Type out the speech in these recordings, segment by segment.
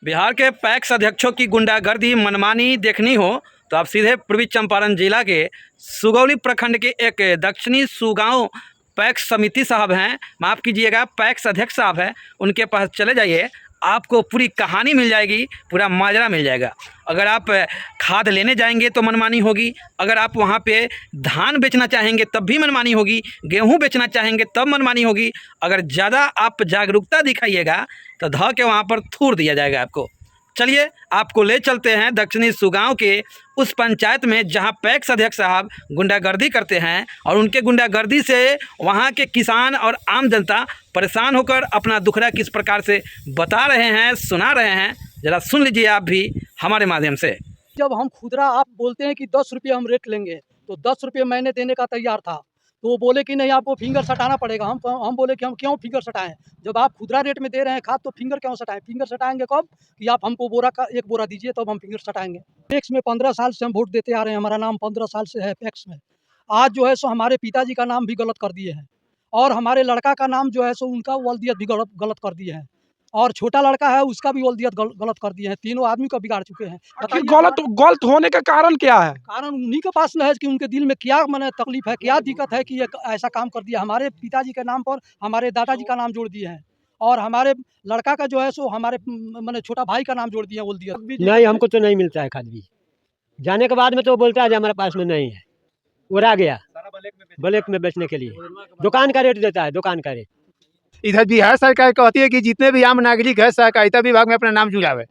बिहार के पैक्स अध्यक्षों की गुंडागर्दी मनमानी देखनी हो तो आप सीधे पूर्वी चंपारण जिला के सुगौली प्रखंड के एक दक्षिणी सुगांव पैक्स समिति साहब हैं, माफ़ कीजिएगा पैक्स अध्यक्ष साहब हैं, उनके पास चले जाइए, आपको पूरी कहानी मिल जाएगी, पूरा माजरा मिल जाएगा। अगर आप खाद लेने जाएंगे तो मनमानी होगी, अगर आप वहाँ पे धान बेचना चाहेंगे तब भी मनमानी होगी, गेहूँ बेचना चाहेंगे तब मनमानी होगी। अगर ज़्यादा आप जागरूकता दिखाइएगा तो ध के वहाँ पर थूर दिया जाएगा आपको। चलिए आपको ले चलते हैं दक्षिणी सुगांव के उस पंचायत में जहां पैक्स अध्यक्ष साहब गुंडागर्दी करते हैं और उनके गुंडागर्दी से वहां के किसान और आम जनता परेशान होकर अपना दुखड़ा किस प्रकार से बता रहे हैं, सुना रहे हैं। ज़रा सुन लीजिए आप भी हमारे माध्यम से। जब हम खुदरा आप बोलते हैं कि 10 रुपये हम रेट लेंगे तो 10 रुपये मैंने देने का तैयार था, तो वो बोले कि नहीं आपको फिंगर सटाना पड़ेगा। हम बोले कि हम क्यों फिंगर सटाएं, जब आप खुदरा रेट में दे रहे हैं खाद तो फिंगर क्यों सटाएं। फिंगर सटाएंगे कब कि आप हमको बोरा का एक बोरा दीजिए तब हम फिंगर सटाएंगे। पैक्स में 15 साल से हम वोट देते आ रहे हैं, हमारा नाम 15 साल से है पैक्स में। आज जो है सो हमारे पिताजी का नाम भी गलत कर दिए हैं और हमारे लड़का का नाम जो है सो उनका वल्दियत भी गलत कर दिए हैं और छोटा लड़का है उसका भी वल्दियत गलत कर दिए हैं। तीनों आदमी को बिगाड़ चुके हैं। गलत होने का कारण क्या है? कारण उन्हीं के पास है कि उनके दिल में क्या मैंने तकलीफ है, क्या दिक्कत है कि ये ऐसा काम कर दिया। हमारे पिताजी के नाम पर हमारे दादाजी का नाम जोड़ दिए हैं और हमारे लड़का का जो है सो हमारे मैंने छोटा भाई का नाम जोड़ दिया वल्दियत। नहीं, हमको तो नहीं मिलता है खाद बीज। जाने के बाद में तो बोलता है कि हमारे पास में नहीं है, उड़ा गया ब्लैक में बेचने के लिए। दुकान का रेट देता है, दुकान का रेट। इधर बिहार सरकार कहती है कि जितने भी आम नागरिक है सहकारिता विभाग में अपना नाम जुड़ावे।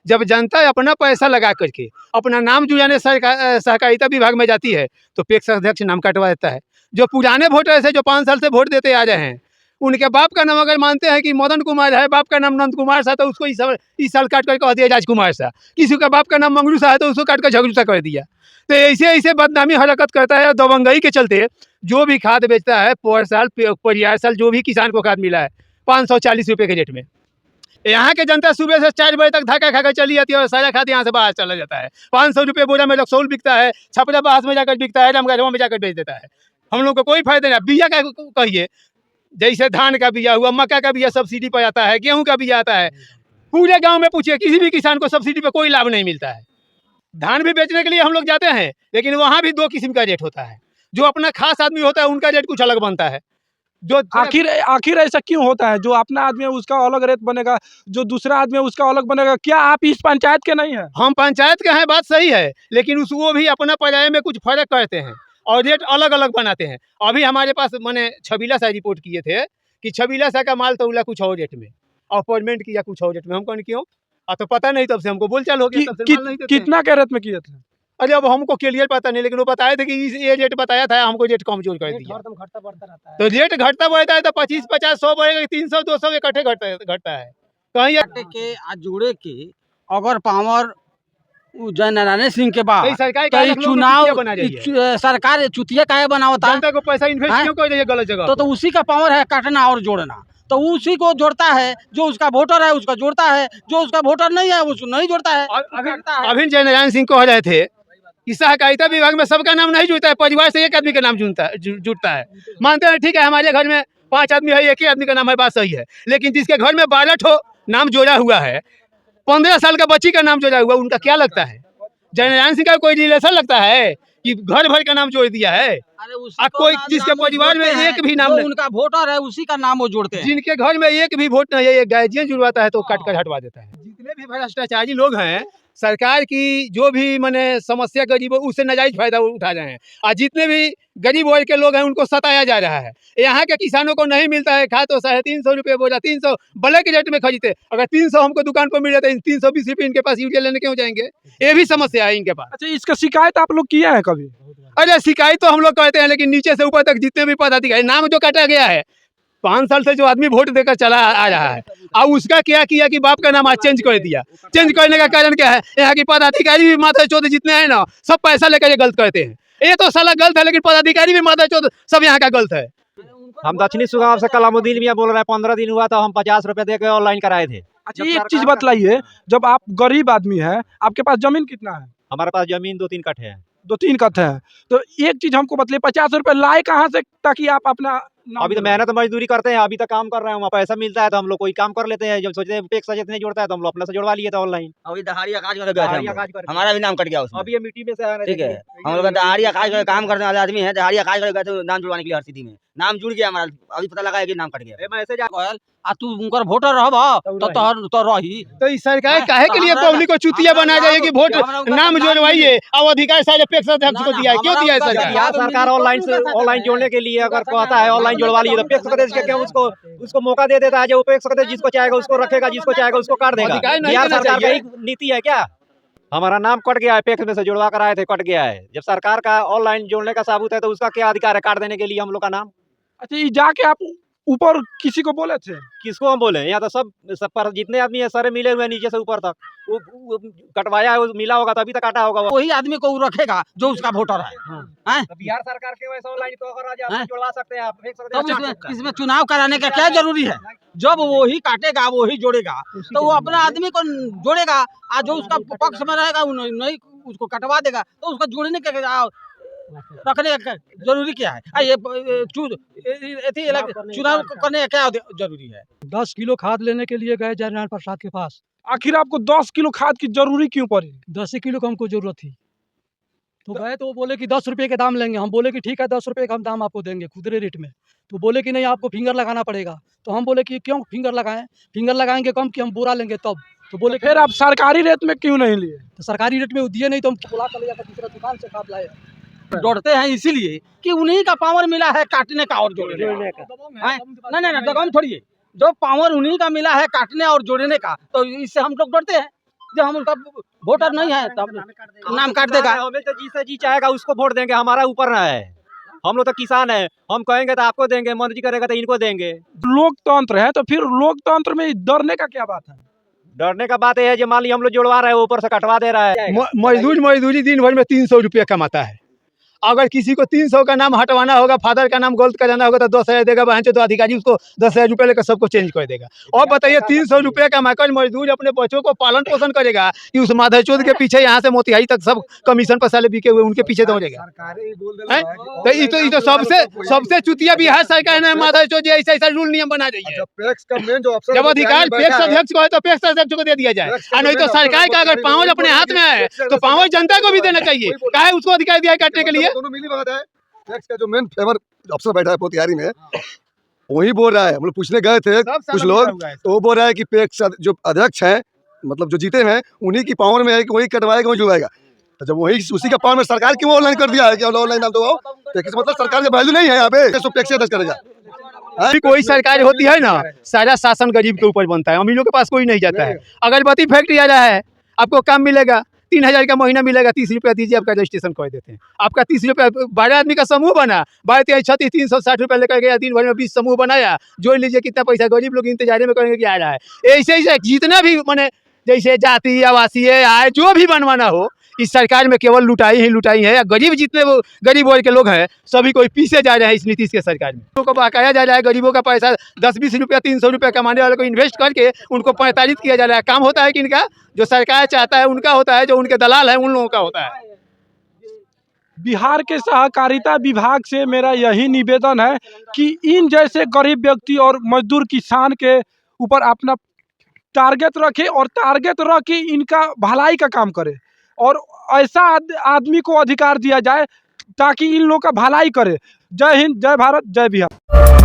जब जनता अपना पैसा लगा करके अपना नाम जुड़ाने सहकारिता विभाग में जाती है तो पैक्स अध्यक्ष नाम कटवा देता है। जो पुराने वोटर है जो 5 साल से वोट देते आ रहे हैं, उनके बाप का नाम अगर मानते हैं कि मदन कुमार है, बाप का नाम नंद कुमार सा, तो उसको इस साल काट कर कह दिया राजकुमार सा। किसी का बाप का नाम मंगरू सा है तो उसको काट कर झगड़ू सा कर दिया। तो ऐसे बदनामी हरकत करता है और दबंगई के चलते जो भी खाद बेचता है पर साल जो भी किसान को खाद मिला है 540 रुपये के रेट में। यहाँ के जनता सुबह से 4 बजे तक धक्का खाकर चली जाती है और सारा खाद यहाँ से बाहर चला जाता है। 500 रुपये बोरा में रक्सौल बिकता है, छपरा बास में जाकर बिकता है, रामगढ़वा में जाकर बेच देता है। हम लोग को कोई फायदा नहीं। बिया का कहिए, जैसे धान का बिया हुआ, मक्का का बिया सब्सिडी पर आता है, गेहूँ का बिया आता है। पूरे गाँव में पूछिए, किसी भी किसान को सब्सिडी पर कोई लाभ नहीं मिलता है। धान भी बेचने के लिए हम लोग जाते हैं लेकिन वहाँ भी 2 किस्म का रेट होता है। जो अपना खास आदमी होता है उनका रेट कुछ अलग बनता है। जो आखिर ऐसा क्यों होता है? जो अपना आदमी है उसका अलग रेट बनेगा, जो दूसरा आदमी है उसका अलग बनेगा। क्या आप इस पंचायत के नहीं है? हम पंचायत के हैं, बात सही है, लेकिन वो भी अपना पर्याय में कुछ फर्क करते हैं और रेट अलग अलग बनाते हैं। अभी हमारे पास मैंने छबीला सा रिपोर्ट किए थे कि छबीला सा का माल तौला कुछ और रेट में और पेमेंट किया कुछ और रेट में। हमको क्यों तो पता नहीं, तब से हमको बोलचाल हो गया। कितना के रेट में किए थे? अरे अब हमको क्लियर पता नहीं, लेकिन वो बताए थे कि ये रेट बताया था, हमको रेट कमजोर कर दिया। घटता बढ़ता रहता है तो रेट घटता बढ़ता है तो 25, 50, 100 बढ़ेगा, 300, 200 इकट्ठे घटता है कहीं के आज जुड़े के अगर पावर जय नारायण सिंह के बाद चुनाव सरकार चुतिया काहे बनावता है? जनता को पैसा इन्वेस्ट क्यों कर रही है गलत जगह? तो उसी का पावर है काटना और जोड़ना, तो उसी को जोड़ता है। जो उसका वोटर है उसका जोड़ता है, जो उसका वोटर नहीं है उसको नहीं जोड़ता है। अभी जय नारायण सिंह कह रहे थे कि सहकारिता विभाग में सबका नाम नहीं जुड़ता है, परिवार से एक आदमी का नाम जुड़ता है। मानते हैं ठीक है, हमारे घर में 5 आदमी है, एक ही आदमी का नाम है, बात सही है। लेकिन जिसके घर में 12 ठो नाम जोड़ा हुआ है, 15 साल का बच्ची का नाम जोड़ा हुआ, उनका क्या लगता है? जय नारायण सिंह का कोई रिलेशन लगता है कि घर भर का नाम जोड़ दिया है? कोई जिसके परिवार में एक भी नाम नहीं, उनका वोटर है उसी का नाम वो जोड़ते हैं। जिनके घर में एक भी वोट नहीं है, ये गार्जियन जुड़वाता है तो काट कर हटवा देता है। जितने भी भ्रष्टाचारी लोग हैं, सरकार की जो भी मैंने समस्या गरीबों उससे नाजायज फायदा उठा रहे हैं और जितने भी गरीब वर्ग के लोग हैं उनको सताया जा रहा है। यहाँ के किसानों को नहीं मिलता है खाद, तो 350 रुपये बोला, 300 ब्लैक रेट में खरीदते। अगर 300 हमको दुकान पर मिल जाता है, 320 रुपये इनके पास यूरिया लेने क्यों जाएंगे? ये भी समस्या है इनके पास। अच्छा, इसका शिकायत आप लोग किया है कभी? अरे शिकायत तो हम लोग करते हैं, लेकिन नीचे से ऊपर तक जितने भी पदाधिकारी, नाम जो काटा गया है 5 साल से जो आदमी वोट देकर चला आ रहा है, और उसका क्या किया कि बाप का नाम आज चेंज कर दिया। चेंज करने का कारण क्या है? यहाँ की पदाधिकारी भी माथा चौथ जितने हैं ना, सब पैसा लेकर ये गलत करते हैं। ये तो साला गलत है, लेकिन पदाधिकारी भी माथा चौथ सब यहाँ का गलत है। हम दक्षिणी सुगांव से कलामुद्दीन मियां बोल रहे हैं। 15 दिन हुआ तो हम 50 रुपए दे के ऑनलाइन कराए थे। अच्छा, एक चीज बतलाइए, जब आप गरीब आदमी है, आपके पास जमीन कितना है? हमारे पास जमीन 2-3 कट्ठे है। 2-3 कट्ठे है। तो एक चीज हमको बतलाइए, 50 रुपए लाए कहाँ से ताकि आप अपना अभी तो मेहनत मजदूरी करते हैं, अभी तक काम कर रहे हैं, वहाँ पैसा मिलता है तो हम लोग कोई काम कर लेते हैं। जब सोचते हैं टैक्स जितने जोड़ता है तो हम लोग अपने से जुड़वा लिए थे ऑनलाइन। अभी दहाड़िया काज कर गए थे हम लोग। हमारा भी नाम कट गया उसमें। अभी ये मिट्टी में से आ रहे ठीक है, हम लोग दहाड़िया काज कर काम करने वाले आदमी है, दहाड़िया काज कर गए थे नाम जुड़वाने के लिए हर स्थिति में। नाम जुड़ गया हमारा, अभी पता लगा है कि नाम कट गया। मैसेज आ तू उनकर वोटर रहबा तो रही। तो इस सरकार काहे के लिए पब्लिक को चुतिया बना जाए कि वोट नाम जोड़वाइए और अधिकार सारे पैक्स अध्यक्ष को दिया है? क्यों दिया है सरकार? बिहार सरकार ऑनलाइन जोड़ने के लिए अगर कहता है ऑनलाइन जोड़वा लीजिए तो पैक्स सदस्य क्या उसको मौका दे देता है। जो पैक्स सदस्य जिसको चाहेगा उसको रखेगा, जिसको चाहेगा उसको काट देगा। बिहार सरकार का एक नीति है क्या? हमारा नाम कट गया है, पैक्स में से जुड़वा कर आए थे, कट गया है। जब सरकार का ऑनलाइन जोड़ने का सबूत है तो उसका क्या अधिकार है काट देने के लिए हम लोग का नाम? अच्छा, ये जाके आप ऊपर किसी को बोले थे? किसको हम बोले? यहाँ तो सब पर जितने आदमी है सारे मिले हुए हैं नीचे से ऊपर तक। वो कटवाया है, मिला होगा तभी तक काटा होगा। वही आदमी को रखेगा जो उसका वोटर है। तो बिहार सरकार के वैसे ऑनलाइन तो अगर आज जुड़वा सकते हैं आप, तो इसमें चुनाव कराने का क्या जरूरी है? जब वो ही काटेगा वो ही जोड़ेगा तो वो अपना आदमी को जोड़ेगा, और जो उसका पक्ष में रहेगा नहीं उसको कटवा देगा। तो उसको जोड़ने के रखने का जरूरी क्या है? ये चुनाव करने का क्या जरूरी है? 10 किलो खाद लेने के लिए गए जयनारायण प्रसाद के पास। आखिर आपको 10 किलो खाद की जरूरी क्यों पड़ी? 10 ही किलो को हमको जरूरत थी, तो गए तो वो बोले कि 10 रुपये के दाम लेंगे। हम बोले कि ठीक है 10 रुपये का हम दाम आपको देंगे खुदरे रेट में। तो बोले कि नहीं आपको फिंगर लगाना पड़ेगा। तो हम बोले कि क्यों फिंगर लगाएं? फिंगर लगाएंगे कम कि हम बोरा लेंगे तब। तो बोले फिर आप सरकारी रेट में क्यों नहीं लिए? तो सरकारी रेट में वो दिए नहीं तो हम बुला कर ले जाकर दूसरा दुकान से खाद लाए। दौड़ते हैं इसीलिए कि उन्हीं का पावर मिला है काटने का और जोड़ने का। नहीं दगम थोड़ी है, जो पावर उन्हीं का मिला है काटने और जोड़ने का, तो इससे हम लोग डरते हैं। जब हम उनका वोटर नहीं है तब नाम काट देगा। हमें तो जी चाहेगा उसको वोट देंगे, हमारा ऊपर ना है। हम लोग तो किसान है, हम कहेंगे तो आपको देंगे, मंत्री करेगा तो इनको देंगे। लोकतंत्र है तो फिर लोकतंत्र में डरने का क्या बात है? डरने का बात है जो मान ली हम लोग जुड़वा रहे हैं ऊपर से कटवा दे रहा है। मजदूरी दिन भर में 300 रुपया कमाता है। अगर किसी को 300 का नाम हटवाना होगा, फादर का नाम गलत कराना होगा तो 10,000 देगा बहन तो अधिकारी उसको 10,000 रुपये लेकर सबको चेंज कर देगा। और बताइए 300 रुपये कमाकर मजदूर अपने बच्चों को पालन पोषण करेगा कि उस माधवचोद के पीछे यहाँ से मोतिहारी तक सब कमीशन पर साले बिके हुए उनके पीछे दौड़ेगा? तो ये तो सबसे चुतिया बिहार सरकार ने माधवचोद ऐसा रूल नियम बना रही है। जब अधिकार पैक्स अध्यक्ष को है तो पैक्स अध्यक्ष को दे दिया जाए, और नहीं तो सरकार का अगर पावर अपने हाथ में है तो पावर जनता को भी देना चाहिए। काहे उसको अधिकार दिया है काटने के लिए? दोनों मिली बात है। टैक्स का जो मेन फेवर अफसर बैठा है मोतिहारी में, वही बोल रहा है। हम लोग पूछने गए थे कुछ लोग, तो वो बोल रहा है कि पैक्स जो अध्यक्ष हैं, मतलब जो जीते हैं, उन्हीं की पावर में है कि वही कटवाएगा वही जुड़वाएगा। तो जब वही उसी का पावर में सरकार क्यों ऑनलाइन कर दिया है कि ऑनलाइन नाम दो, मतलब सरकार का वैल्यू नहीं है यहाँ पे, तो टैक्स अध्यक्ष करेगा। कोई सरकार होती है ना, सारा शासन गरीब के ऊपर बनता है, अमीरों के पास कोई नहीं जाता है। अगरबत्ती फैक्ट्री आ रहा है, आपको काम मिलेगा 3,000 का महीना मिलेगा, 30 रुपया दीजिए आपका रजिस्ट्रेशन कर देते हैं। आपका 30 रुपया 12 आदमी का समूह बना, 12 360 रुपया लेकर गया, दिन भर में 20 समूह बनाया, जोड़ लीजिए कितना पैसा गरीब लोग इंतजार में करेंगे कि आ रहा है। ऐसे ही जितना भी मैंने जैसे जाति आवासीय आय जो भी बनवाना हो, इस सरकार में केवल लुटाई है। गरीब जितने वो गरीब वर्ग के लोग हैं सभी कोई पीछे जा रहे हैं इस नीतीश के सरकार में। लोगों को बकाया जा रहा है, गरीबों का पैसा 10-20 रुपया 300 रुपया कमाने वाले को इन्वेस्ट करके उनको पैंतालित किया जा रहा है। काम होता है कि इनका जो सरकार चाहता है उनका होता है, जो उनके दलाल है उन लोगों का होता है। बिहार के सहकारिता विभाग से मेरा यही निवेदन है कि इन जैसे गरीब व्यक्ति और मजदूर किसान के ऊपर अपना टारगेट रखे और टारगेट रख के इनका भलाई का काम करे, और ऐसा आदमी को अधिकार दिया जाए ताकि इन लोगों का भलाई करे। जय हिंद, जय भारत, जय बिहार।